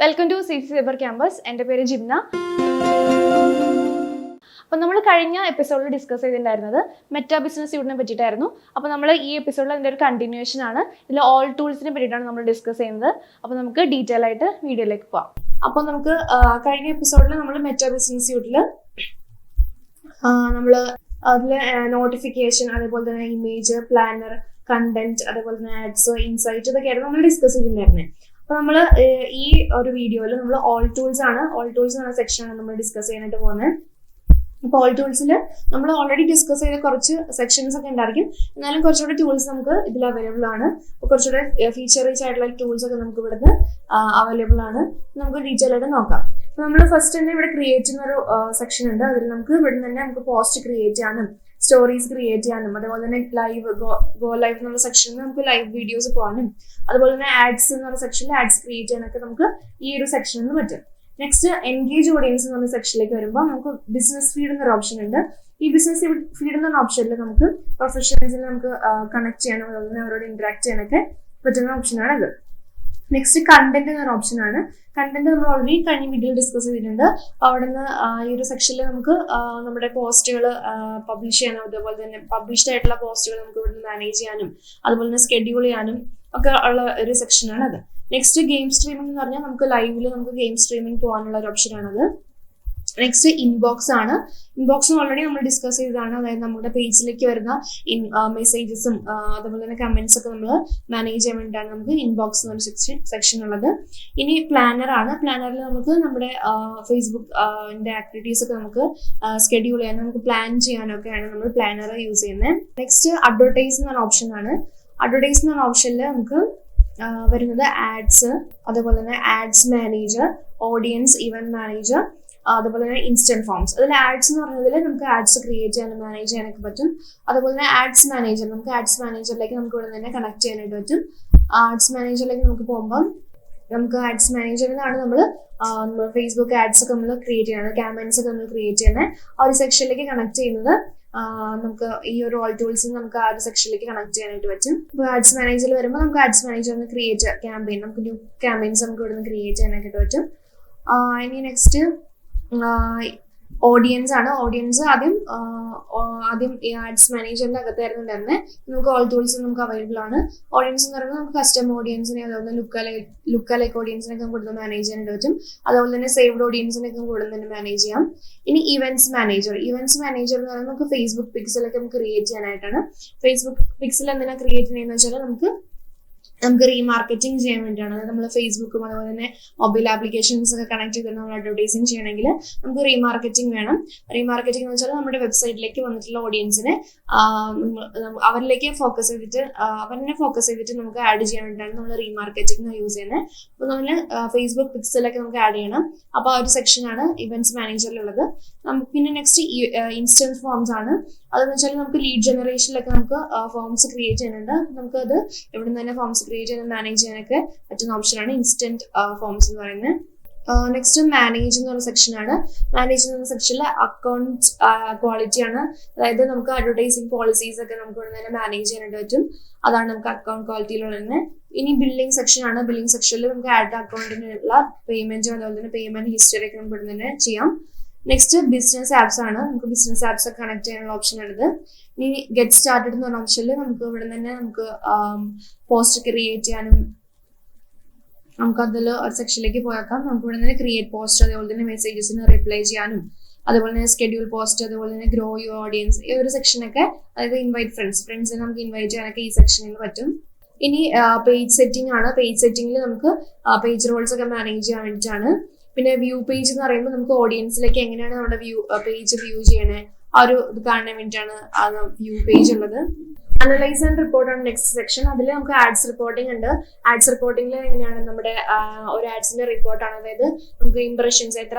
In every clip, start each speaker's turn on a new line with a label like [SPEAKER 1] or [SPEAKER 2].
[SPEAKER 1] Welcome to CC cyber campus. എൻ്റെ പേര് ജിംന. അപ്പോൾ നമ്മൾ കഴിഞ്ഞ എപ്പിസോഡിൽ ഡിസ്കസ് ചെയ്തിട്ടുണ്ടായിരുന്നത് മെറ്റാ ബിസിനസ് യൂണിറ്റിനെ പറ്റിയിട്ടായിരുന്നു. അപ്പോൾ നമ്മൾ ഈ എപ്പിസോഡിൽ അതിൻ്റെ ഒരു കണ്ടിന്യൂഷൻ ആണ്. ഇതിൽ ഓൾ ടൂൾസിനെ പറ്റിയിട്ടാണ് നമ്മൾ ഡിസ്കസ് ചെയ്യുന്നത്. അപ്പോൾ നമുക്ക് ഡീറ്റെയിൽ ആയിട്ട് വീഡിയോയിലേക്ക് പോകാം. അപ്പോൾ നമുക്ക് കഴിഞ്ഞ എപ്പിസോഡിൽ നമ്മൾ മെറ്റാ ബിസിനസ് യൂണിറ്റിൽ നമ്മൾ അതിൽ നോട്ടിഫിക്കേഷൻ, അതേപോലെ തന്നെ ഇമേജ്, പ്ലാനർ, കണ്ടന്റ്, അതേപോലെ തന്നെ ആഡ്സ്, ഇൻസൈറ്റ്, ഇതൊക്കെയായിരുന്നു നമ്മൾ ഡിസ്കസ് ചെയ്തിട്ടുണ്ടായിരുന്നത്. അപ്പൊ നമ്മൾ ഈ ഒരു വീഡിയോയിൽ നമ്മൾ ഓൾ ടൂൾസ് എന്ന സെക്ഷനാണ് നമ്മൾ ഡിസ്കസ് ചെയ്യാനായിട്ട് പോകുന്നത്. അപ്പോൾ ഓൾ ടൂൾസിൽ നമ്മൾ ഓൾറെഡി ഡിസ്കസ് ചെയ്ത കുറച്ച് സെക്ഷൻസ് ഒക്കെ ഉണ്ടായിരിക്കും. എന്നാലും കുറച്ചുകൂടെ ടൂൾസ് നമുക്ക് ഇതിൽ അവൈലബിൾ ആണ്. അപ്പോൾ കുറച്ചുകൂടെ ഫീച്ചർ റിച്ച് ആയിട്ടുള്ള ടൂൾസ് ഒക്കെ നമുക്ക് ഇവിടുന്ന് അവൈലബിൾ ആണ്. നമുക്ക് ഡീറ്റെയിൽ ആയിട്ട് നോക്കാം. അപ്പോൾ നമ്മൾ ഫസ്റ്റ് തന്നെ ഇവിടെ ക്രിയേറ്റ് ചെയ്യുന്ന ഒരു സെക്ഷൻ ഉണ്ട്. അതിൽ നമുക്ക് ഇവിടെ തന്നെ നമുക്ക് പോസ്റ്റ് ക്രിയേറ്റ് ചെയ്യാനും സ്റ്റോറീസ് ക്രിയേറ്റ് ചെയ്യാനും, അതേപോലെ തന്നെ ലൈവ് ഗോ ലൈവ് എന്നുള്ള സെക്ഷനിൽ നമുക്ക് ലൈവ് വീഡിയോസ് പോകാനും, അതുപോലെ തന്നെ ആഡ്സ് എന്നുള്ള സെക്ഷനിൽ ആഡ്സ് ക്രിയേറ്റ് ചെയ്യാനൊക്കെ നമുക്ക് ഈ ഒരു സെക്ഷനിൽ നിന്ന് പറ്റും. നെക്സ്റ്റ് എൻഗേജ് ഓഡിയൻസ് എന്ന് പറഞ്ഞ സെക്ഷനിലേക്ക് വരുമ്പോൾ നമുക്ക് ബിസിനസ് ഫീഡ് എന്നൊരു ഓപ്ഷൻ ഉണ്ട്. ഈ ബിസിനസ് ഫീഡ് എന്ന ഓപ്ഷനിൽ നമുക്ക് പ്രൊഫഷണൽസിനെ നമുക്ക് കണക്ട് ചെയ്യാനും അതുപോലെ തന്നെ അവരോട് ഇന്ററാക്ട് ചെയ്യാനൊക്കെ പറ്റുന്ന ഓപ്ഷനാണ് ഇത്. നെക്സ്റ്റ് കണ്ടന്റ് എന്നൊരു ഓപ്ഷൻ ആണ്. കണ്ടന്റ് നമ്മൾ ഓൾറെഡി കഴിഞ്ഞ വീഡിയോയിൽ ഡിസ്കസ് ചെയ്തിട്ടുണ്ട്. അപ്പോൾ അവിടെ നിന്ന് ഈ ഒരു സെക്ഷനിൽ നമുക്ക് നമ്മുടെ പോസ്റ്റുകൾ പബ്ലിഷ് ചെയ്യാനും, അതേപോലെ തന്നെ പബ്ലിഷ്ഡ് ആയിട്ടുള്ള പോസ്റ്റുകൾ നമുക്ക് ഇവിടെ നിന്ന് മാനേജ് ചെയ്യാനും, അതുപോലെ തന്നെ സ്കെഡ്യൂൾ ചെയ്യാനും ഒക്കെ ഉള്ള ഒരു സെക്ഷനാണ് അത്. നെക്സ്റ്റ് ഗെയിം സ്ട്രീമിംഗ് എന്ന് പറഞ്ഞാൽ നമുക്ക് ലൈവില് നമുക്ക് ഗെയിം സ്ട്രീമിംഗ് പോകാനുള്ള ഒരു ഓപ്ഷനാണത്. നെക്സ്റ്റ് ഇൻബോക്സ് ആണ്. ഇൻബോക്സ് ഓൾറെഡി നമ്മൾ ഡിസ്കസ് ചെയ്തതാണ്. അതായത് നമ്മുടെ പേജിലേക്ക് വരുന്ന മെസ്സേജസും അതുപോലെ തന്നെ കമന്റ്സ് ഒക്കെ നമ്മൾ മാനേജ് ചെയ്യാൻ വേണ്ടിയിട്ടാണ് നമുക്ക് ഇൻബോക്സ് എന്നൊരു സെക്ഷൻ ഉള്ളത്. ഇനി പ്ലാനർ ആണ്. പ്ലാനറിൽ നമുക്ക് നമ്മുടെ ഫേസ്ബുക്കിന്റെ ആക്ടിവിറ്റീസ് ഒക്കെ നമുക്ക് സ്കെഡ്യൂൾ ചെയ്യാനും നമുക്ക് പ്ലാൻ ചെയ്യാനൊക്കെയാണ് നമ്മൾ പ്ലാനർ യൂസ് ചെയ്യുന്നത്. നെക്സ്റ്റ് അഡ്വർടൈസ് എന്ന ഓപ്ഷൻ ആണ്. അഡ്വർടൈസ് എന്ന ഓപ്ഷനിൽ നമുക്ക് വരുന്നത് ആഡ്സ്, അതേപോലെ തന്നെ ads manager, audience event manager, അതുപോലെ തന്നെ ഇൻസ്റ്റന്റ് ഫോംസ്. അതിൽ ആഡ്സ് എന്ന് പറഞ്ഞതിൽ നമുക്ക് ആഡ്സ് ക്രിയേറ്റ് ചെയ്യാനും മാനേജ് ചെയ്യാനൊക്കെ പറ്റും. അതുപോലെ തന്നെ ആഡ്സ് മാനേജർ, നമുക്ക് ആഡ്സ് മാനേജറിലേക്ക് നമുക്ക് ഇവിടെ തന്നെ കണക്ട് ചെയ്യാനായിട്ട് പറ്റും. ആഡ്സ് മാനേജറിലേക്ക് നമുക്ക് പോകുമ്പോൾ നമുക്ക് ആഡ്സ് മാനേജറിനാണ് നമ്മൾ ഫേസ്ബുക്ക് ആഡ്സ് ഒക്കെ നമ്മൾ ക്രിയേറ്റ് ചെയ്യുന്നത്, ക്യാമ്പയിൻസ് ഒക്കെ നമ്മൾ ക്രിയേറ്റ് ചെയ്യുന്നത്. ആ ഒരു സെക്ഷനിലേക്ക് കണക്ട് ചെയ്യുന്നത് നമുക്ക് ഈ ഒരു ഓൾ ടൂൾസിൽ നമുക്ക് ആ ഒരു സെക്ഷനിലേക്ക് കണക്ട് ചെയ്യാനായിട്ട് പറ്റും. ഇപ്പോൾ ആഡ്സ് മാനേജറിൽ വരുമ്പോൾ നമുക്ക് ആഡ്സ് മാനേജറിന് ക്രിയേറ്റ് ക്യാമ്പയിൻ, നമുക്ക് ന്യൂ ക്യാമ്പയിൻസ് നമുക്ക് ഇവിടെ നിന്ന് ക്രിയേറ്റ് ചെയ്യാനായിട്ട് പറ്റും. ഇനി നെക്സ്റ്റ് ഓഡിയൻസ് ആണ്. ഓഡിയൻസ് ആദ്യം ഈ ആഡ്സ് മാനേജറിന്റെ അകത്തായിരുന്നു ഉണ്ടായിരുന്നത്. നമുക്ക് ഓൾ ടൂൾസ് നമുക്ക് അവൈലബിൾ ആണ്. ഓഡിയൻസ് എന്ന് പറയുമ്പോൾ നമുക്ക് കസ്റ്റം ഓഡിയൻസിനെ, അതുപോലെ ലുക്ക് ലൈക്ക് ഓഡിയൻസിനൊക്കെ കൂടുതൽ മാനേജ് ചെയ്യാനായിട്ട് പറ്റും. അതുപോലെ തന്നെ സേവ്ഡ് ഓഡിയൻസിനൊക്കെ കൂടുതൽ തന്നെ മാനേജ് ചെയ്യാം. ഇനി ഇവന്റ്സ് മാനേജർ എന്ന് പറയുമ്പോൾ നമുക്ക് ഫേസ്ബുക്ക് പിക്സലൊക്കെ നമുക്ക് ക്രിയേറ്റ് ചെയ്യാനായിട്ടാണ്. ഫേസ്ബുക്ക് പിക്സൽ എന്തിനാ ക്രിയേറ്റ് ചെയ്യുന്നത് വെച്ചാൽ നമുക്ക് റീമാർക്കറ്റിംഗ് ചെയ്യാൻ വേണ്ടിയാണ്. അതായത് നമ്മൾ ഫേസ്ബുക്കും അതുപോലെ തന്നെ മൊബൈൽ ആപ്ലിക്കേഷൻസ് ഒക്കെ കണക്ട് ചെയ്തിട്ട് നമ്മൾ അഡ്വർടൈസിങ് ചെയ്യണമെങ്കിൽ നമുക്ക് റീമാർക്കറ്റിംഗ് വേണം. റീമാർക്കറ്റിംഗ് എന്ന് വെച്ചാൽ നമ്മുടെ വെബ്സൈറ്റിലേക്ക് വന്നിട്ടുള്ള ഓഡിയൻസിനെ അവരിലേക്ക് ഫോക്കസ് ചെയ്തിട്ട് നമുക്ക് ആഡ് ചെയ്യാൻ വേണ്ടിയിട്ടാണ് നമ്മൾ റീമാർക്കറ്റിംഗ് യൂസ് ചെയ്യുന്നത്. അപ്പോൾ നമ്മൾ ഫേസ്ബുക്ക് പിക്സലൊക്കെ നമുക്ക് ആഡ് ചെയ്യണം. അപ്പോൾ ആ ഒരു സെക്ഷനാണ് ഇവന്റ്സ് മാനേജറിലുള്ളത്. പിന്നെ നെക്സ്റ്റ് ഇൻസ്റ്റന്റ് ഫോംസ് ആണ്. അതെന്ന് വെച്ചാൽ നമുക്ക് ലീഡ് ജനറേഷനിലൊക്കെ നമുക്ക് ഫോംസ് ക്രിയേറ്റ് ചെയ്യുന്നുണ്ട്. നമുക്ക് അത് ഇവിടെ നിന്ന് തന്നെ ഫോംസ് ക്രിയേറ്റ് ചെയ്ത് മാനേജ് ചെയ്യാനൊക്കെ പറ്റുന്ന ഓപ്ഷനാണ് ഇൻസ്റ്റന്റ് ഫോംസ് എന്ന് പറയുന്നത്. നെക്സ്റ്റ് മാനേജ് എന്ന് പറഞ്ഞ സെക്ഷനാണ്. മാനേജ് എന്ന സെക്ഷനിൽ അക്കൗണ്ട് ക്വാളിറ്റി ആണ്. അതായത് നമുക്ക് അഡ്വർടൈസിങ് പോളിസീസ് ഒക്കെ നമുക്ക് ഇവിടെ തന്നെ മാനേജ് ചെയ്യാനായിട്ട് പറ്റും. അതാണ് നമുക്ക് അക്കൗണ്ട് ക്വാളിറ്റിയിലുള്ളത്. ഇനി ബില്ലിംഗ് സെക്ഷൻ ആണ്. ബില്ലിംഗ് സെക്ഷനിൽ നമുക്ക് ആഡ് അക്കൗണ്ടിനുള്ള പേയ്മെന്റും അതുപോലെ തന്നെ പേയ്മെന്റ് ഹിസ്റ്ററി ഒക്കെ നമുക്ക് ഇവിടെ തന്നെ ചെയ്യാം. നെക്സ്റ്റ് ബിസിനസ് ആപ്സ് ആണ്. നമുക്ക് ബിസിനസ് ആപ്സ് ഒക്കെ കണക്ട് ചെയ്യാനുള്ള ഓപ്ഷൻ ആണിത്. ഇനി ഗെറ്റ് സ്റ്റാർട്ടഡ് എന്ന് പറഞ്ഞ ഓപ്ഷനിൽ നമുക്ക് ഇവിടെ തന്നെ നമുക്ക് പോസ്റ്റ് ക്രിയേറ്റ് ചെയ്യാനും നമുക്ക് അതിൽ ഒരു സെക്ഷനിലേക്ക് പോയേക്കാം. നമുക്ക് ഇവിടെ തന്നെ ക്രിയേറ്റ് പോസ്റ്റ്, അതേപോലെ തന്നെ മെസ്സേജസിന് റിപ്ലൈ ചെയ്യാനും, അതുപോലെ തന്നെ സ്കെഡ്യൂൾ പോസ്റ്റ്, അതുപോലെ തന്നെ ഗ്രോ യുവർ ഓഡിയൻസ്, ഈ ഒരു സെക്ഷനൊക്കെ, അതായത് ഇൻവൈറ്റ് ഫ്രണ്ട്സിനെ നമുക്ക് ഇൻവൈറ്റ് ചെയ്യാനൊക്കെ ഈ സെക്ഷനിൽ പറ്റും. ഇനി പേജ് സെറ്റിംഗ് ആണ്. പേജ് സെറ്റിംഗിൽ നമുക്ക് പേജ് റോൾസ് ഒക്കെ മാനേജ് ചെയ്യാൻ വേണ്ടിയിട്ടാണ്. പിന്നെ വ്യൂ പേജ് എന്ന് പറയുമ്പോൾ നമുക്ക് ഓഡിയൻസിലേക്ക് എങ്ങനെയാണ് നമ്മുടെ പേജ് വ്യൂ ചെയ്യണേ ആ ഒരു ഇത് കാണാൻ വേണ്ടിയിട്ടാണ് ആ വ്യൂ പേജ് ഉള്ളത്. അനലൈസ് ആൻഡ് റിപ്പോർട്ട് ആണ് നെക്സ്റ്റ് സെക്ഷൻ. അതിൽ നമുക്ക് ആഡ്സ് റിപ്പോർട്ടിംഗ് ഉണ്ട്. ആഡ്സ് റിപ്പോർട്ടിംഗിൽ എങ്ങനെയാണ് നമ്മുടെ ഒരു ആഡ്സിന്റെ റിപ്പോർട്ടാണ്. അതായത് നമുക്ക് എത്ര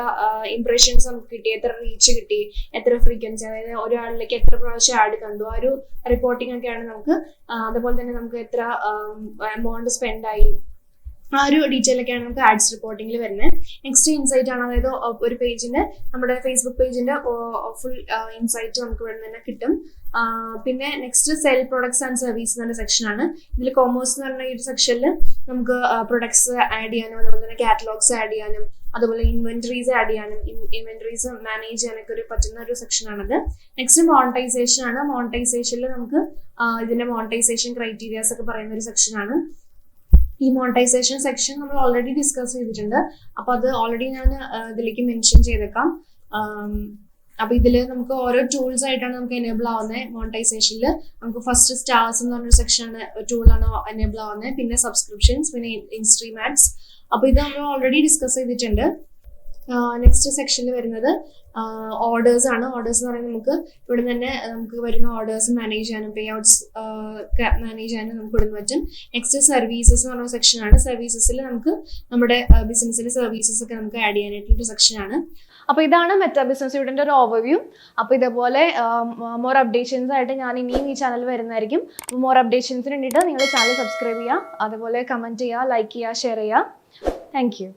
[SPEAKER 1] ഇംപ്രഷൻസ് നമുക്ക് കിട്ടി, എത്ര റീച്ച് കിട്ടി, എത്ര ഫ്രീക്വൻസി, അതായത് ഒരാളിലേക്ക് എത്ര പ്രാവശ്യം ആഡ് കണ്ടു, ആ ഒരു റിപ്പോർട്ടിംഗ് ഒക്കെയാണ് നമുക്ക്. അതുപോലെ തന്നെ നമുക്ക് എത്ര എമൗണ്ട് സ്പെൻഡ് ആയി, ആ ഒരു ഡീറ്റെയിൽ ഒക്കെയാണ് നമുക്ക് ആഡ്സ് റിപ്പോർട്ടിംഗിൽ വരുന്നത്. നെക്സ്റ്റ് ഇൻസൈറ്റ് ആണ്, അതായത് ഒരു പേജിന്റെ, നമ്മുടെ ഫേസ്ബുക്ക് പേജിന്റെ ഫുൾ ഇൻസൈറ്റ് നമുക്ക് ഇവിടെ തന്നെ കിട്ടും. പിന്നെ next cell products and service എന്ന സെക്ഷൻ ആണ്. ഇതിൽ കോമേഴ്സ് എന്ന് പറഞ്ഞ ഈ ഒരു സെക്ഷനിൽ നമുക്ക് പ്രൊഡക്ട്സ് ആഡ് ചെയ്യാനും അതുപോലെ തന്നെ കാറ്റലോഗ്സ് ആഡ് ചെയ്യാനും അതുപോലെ ഇൻവെന്ററീസ് ആഡ് ചെയ്യാനും ഇൻവെന്ററീസ് മാനേജ് ചെയ്യാനൊക്കെ പറ്റുന്ന ഒരു സെക്ഷൻ ആണത്. നെക്സ്റ്റ് മോണിറ്റൈസേഷൻ ആണ്. മോണിറ്റൈസേഷനിൽ നമുക്ക് ഇതിന്റെ മോണിറ്റൈസേഷൻ ക്രൈറ്റീരിയാസ് ഒക്കെ പറയുന്ന ഒരു സെക്ഷൻ ആണ്. ഈ മോണിറ്റൈസേഷൻ സെക്ഷൻ നമ്മൾ ഓൾറെഡി ഡിസ്കസ് ചെയ്തിട്ടുണ്ട്, അപ്പൊ അത് ഓൾറെഡി ഞാൻ ഇതിലേക്ക് മെൻഷൻ ചെയ്തേക്കാം. അപ്പൊ ഇതില് നമുക്ക് ഓരോ ടൂൾസ് ആയിട്ടാണ് നമുക്ക് എനേബിൾ ആവുന്നത്. മോണിറ്റൈസേഷനിൽ നമുക്ക് ഫസ്റ്റ് സ്റ്റാർസ് എന്ന് പറഞ്ഞൊരു സെക്ഷൻ ടൂളാണ് എനേബിൾ ആവുന്നത്, പിന്നെ സബ്സ്ക്രിപ്ഷൻസ്, പിന്നെ ഇൻസ്ട്രീം ആഡ്സ്. അപ്പൊ ഇത് നമ്മൾ ഓൾറെഡി ഡിസ്കസ് ചെയ്തിട്ടുണ്ട്. നെക്സ്റ്റ് സെക്ഷനിൽ വരുന്നത് ഓർഡേഴ്സ് ആണ്. ഓർഡേഴ്സ് എന്ന് പറയുന്നത് നമുക്ക് ഇവിടെ തന്നെ നമുക്ക് വരുന്ന ഓർഡേഴ്സ് മാനേജ് ചെയ്യാനും പേ ഔട്ട്സ് മാനേജ് ചെയ്യാനും നമുക്ക് ഇവിടെ നിന്ന് പറ്റും. നെക്സ്റ്റ് സർവീസസ് എന്ന് പറഞ്ഞ സെക്ഷൻ ആണ്. സർവീസസിൽ നമുക്ക് നമ്മുടെ ബിസിനസ്സിലെ സർവീസസ് ഒക്കെ നമുക്ക് ആഡ് ചെയ്യാനായിട്ടുള്ള സെക്ഷൻ ആണ്. അപ്പോൾ ഇതാണ് മെറ്റാ ബിസിനസ് സ്യൂട്ടിൻ്റെ ഒരു ഓവർവ്യൂ. അപ്പോൾ ഇതേപോലെ മോർ അപ്ഡേഷൻസ് ആയിട്ട് ഞാൻ ഇനിയും ഈ ചാനൽ വരുന്നതായിരിക്കും. അപ്പോൾ മോർ അപ്ഡേഷൻസിന് വേണ്ടിയിട്ട് നിങ്ങൾ ചാനൽ സബ്സ്ക്രൈബ് ചെയ്യുക, അതുപോലെ കമൻറ്റ് ചെയ്യുക, ലൈക്ക് ചെയ്യുക, ഷെയർ ചെയ്യുക. Thank you.